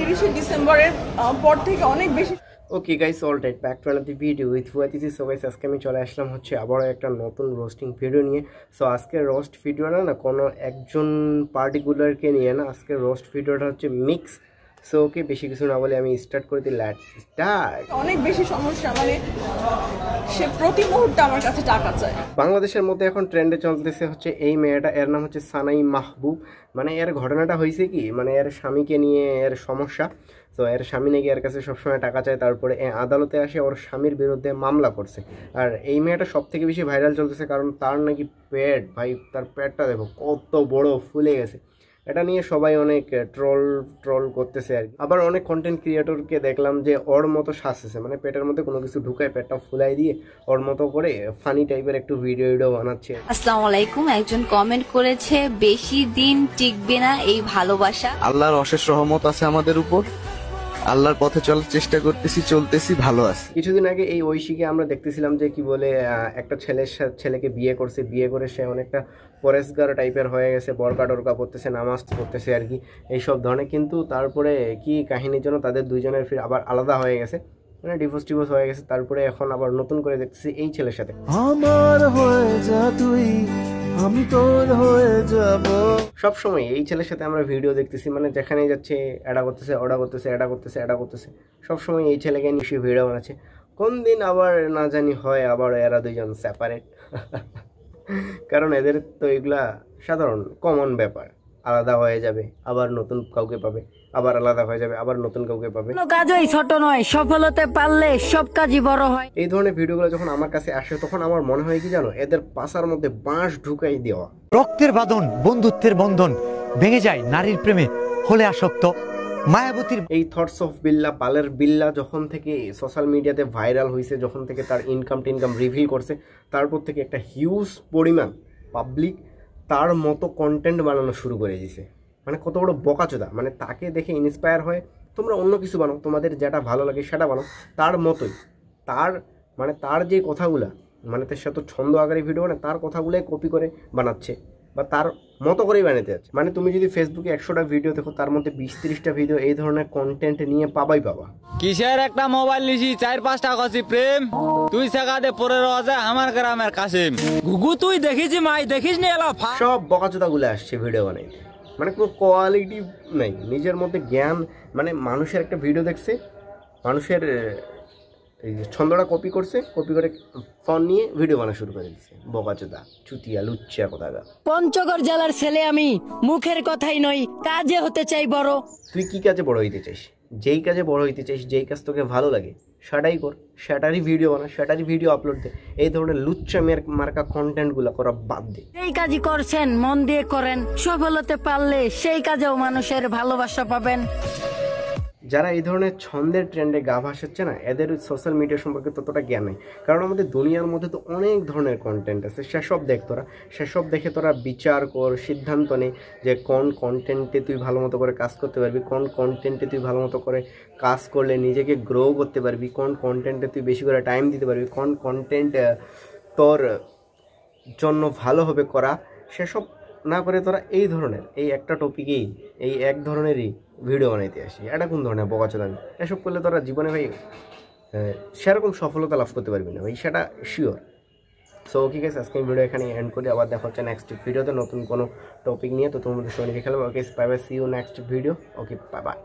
30 ডিসেম্বরের পর থেকে অনেক বেশি। Okay guys, all right, back to another video with ফুয়াতিসি। সো গাইস, আজকে আমি চলে আসলাম হচ্ছে আবারও একটা নতুন রোস্টিং ভিডিও নিয়ে। সো আজকের রোস্ট ভিডিওটা না কোনো একজন পার্টিকুলারকে নিয়ে না, আজকের রোস্ট ভিডিওটা হচ্ছে মিক্স। সো ওকে, বেশি কিছু না বলে আমি স্টার্ট করে দিই। Let's start. অনেক বেশি সমস্যা, মানে সে প্রতি মুহূর্তে আমার কাছে টাকা চায়। বাংলাদেশের মধ্যে এখন ট্রেন্ডে চলতেছে হচ্ছে এই মেয়েটা, এর নাম হচ্ছে সানাই মাহবুব। মানে এর ঘটনাটা হয়েছে কি, মানে এর স্বামীকে নিয়ে এর সমস্যা। তো এর স্বামী নাকি এর কাছে সবসময় টাকা চায়, তারপরে আদালতে আসে ওর স্বামীর বিরুদ্ধে মামলা করছে। আর এই মেয়েটা সব থেকে বেশি ভাইরাল চলতেছে কারণ তার নাকি পেট, ভাই তার পেটটা দেখো কত বড়, ফুলে গেছে। এটা নিয়ে সবাই অনেক ট্রল করতেছে আর কি। আবার অনেক কন্টেন্ট ক্রিয়েটরকে দেখলাম যে ওর মতো সাজতেছে, মানে পেটের মধ্যে কোনো কিছু ঢুকায় পেটটা ফুলাই দিয়ে ওর মতো করে ফানি টাইপের একটু ভিডিও বানাচ্ছে। আসসালামু আলাইকুম। একজন কমেন্ট করেছে, বেশি দিন টিকবে না এই ভালোবাসা। আল্লাহর অশেষ রহমত আছে আমাদের উপর, আল্লাহর পথে চলার চেষ্টা করতেছি, চলতেছি, ভালো আছি। কিছুদিন আগে এই ঐশীকে আমরা দেখতেছিলাম যে কি বলে একটা ছেলেকে বিয়ে করছে, বিয়ে করে সে অনেকটা পরেশগার টাইপের হয়ে গেছে, বরকা টরকা পড়তেছে, নামাজ পড়তেছে আর কি, এইসব ধরনের। কিন্তু তারপরে কি কাহিনীর জন্য তাদের দুইজনের ফির আবার আলাদা হয়ে গেছে, মানে ডিভোর্স হয়ে গেছে। তারপরে এখন আবার নতুন করে দেখতেছি এই ছেলের সাথে। আমার হয়ে যা তুই, আমি তোর হয়ে যাব। সবসময় এই ছেলের সাথে আমরা ভিডিও দেখতেছি, মানে যেখানে যাচ্ছে অ্যাডা করতেছে, অ্যাডা করতেছে। সবসময় এই ছেলেকে নিশ্চয়ই ভিডিও বানাচ্ছে। কোন দিন আবার না জানি হয় আবার এরা দুইজন সেপারেট। কারণ এদের তো এগুলা সাধারণ কমন ব্যাপার, আলাদা হয়ে যাবে আবার নতুন কাউকে পাবে, আবার আলাদা হয়ে যাবে আবার নতুন কাউকে পাবে। কোনো কাজই ছোট নয়, সফল হতে পারলে সব কাজই বড় হয়। এই ধরনের ভিডিওগুলো যখন আমার কাছে আসে তখন আমার মনে হয় কি জানো, এদের পাছার মধ্যে বাঁশ ঢুকাই দেওয়া। রক্তের বাঁধন, বন্ধুত্বের বন্ধন ভেঙে যায় নারীর প্রেমে হলে আসক্ত। মায়াবতীর এই থটস অফ বিল্লা, বালের বিল্লা যখন থেকে সোশ্যাল মিডিয়াতে ভাইরাল হয়েছে, যখন থেকে তার ইনকাম রিভিল করছে, তারপর থেকে একটা হিউজ পরিমাণ পাবলিক তার মতো কন্টেন্ট বানানো শুরু করে দিয়েছে। মানে কত বড় বকাচোদা, মানে তাকে দেখে ইন্সপায়ার হয়ে তোমরা অন্য কিছু বানাও, তোমাদের যেটা ভালো লাগে সেটা বানাও তার মতোই। তার যে কথাগুলা, মানে সে তো ছন্দ আকারে ভিডিও বানায়, তার কথাগুলোই কপি করে বানাচ্ছে বা তার মতো করেই বানাতে যাচ্ছে। মানে তুমি যদি ফেসবুকে 100টা ভিডিও দেখো, তার মধ্যে 20-30টা ভিডিও এই ধরনের কন্টেন্ট নিয়ে পাবা। কিসের একটা মোবাইল নিছি 4-5টা কছি প্রেম, তুই সাকাতে পরে রওজা আমার গ্রামের কাসিম। গুগু তুই দেখিস মাই দেখিস নি এলা সব বকাচোদাগুলো আসছে ভিডিও বানাইতে, মানে কোনো কোয়ালিটি নাই নিজের মধ্যে, জ্ঞান। মানে মানুষের একটা ভিডিও দেখছে, মানুষের এই ছন্দটা কপি করে ফোন নিয়ে ভিডিও বানা শুরু করে দিচ্ছে। বকাচোদা, চুতিয়া, লুচ্চা কোথাকার। পঞ্চগড় জেলার ছেলে আমি, মুখের কথাই নই কাজে হতে চাই বড়। তুই কি কাজে বড় হইতে চাইস? যেই কাজে বড় হইতে চাইস, যেই কাজ তোকে ভালো লাগে সেটাই কর, সেটারই ভিডিও বানা, সেটারই ভিডিও আপলোড দে। এই ধরনের লুচ্চা মার্কা কন্টেন্টগুলো করা বাদ দে। যেই কাজই করছেন মন দিয়ে করেন, সফল হতে পারলে সেই কাজেও মানুষের ভালোবাসা পাবেন। যারা এই ধরনের ছন্দের ট্রেন্ডে গা ভাসাচ্ছে না, এদের সোশ্যাল মিডিয়া সম্পর্কে ততটা জ্ঞান নেই। কারণ আমাদের দুনিয়ার মধ্যে তো অনেক ধরনের কন্টেন্ট আছে, সেসব দেখে তোরা বিচার কর, সিদ্ধান্ত নে যে কোন কন্টেন্টে তুই ভালো মতো করে কাজ করতে পারবি, কোন কন্টেন্টে তুই ভালো মতো করে কাজ করলে নিজেকে গ্রো করতে পারবি, কোন কন্টেন্টে তুই বেশি করে টাইম দিতে পারবি, কোন কন্টেন্ট তোর জন্য ভালো হবে করা। সেসব না করে তোরা এই ধরনের এই একটা টপিকেই এই এক ধরনেরই ভিডিও বানাইতে আসি। এটা কোন ধরনের বকাচোদামি? এসব করলে তোরা জীবনে ভাই সেরকম সফলতা লাভ করতে পারবি না ভাই, সেটা শিওর। সো ওকে গাইস, আজকে ভিডিও এখানে এন্ড করি। আবার দেখা হচ্ছে নেক্সট ভিডিওতে নতুন কোনো টপিক নিয়ে। তো তোমাদের সবাইকে খেলবো। Okay, bye bye, see you next video. Okay, bye by.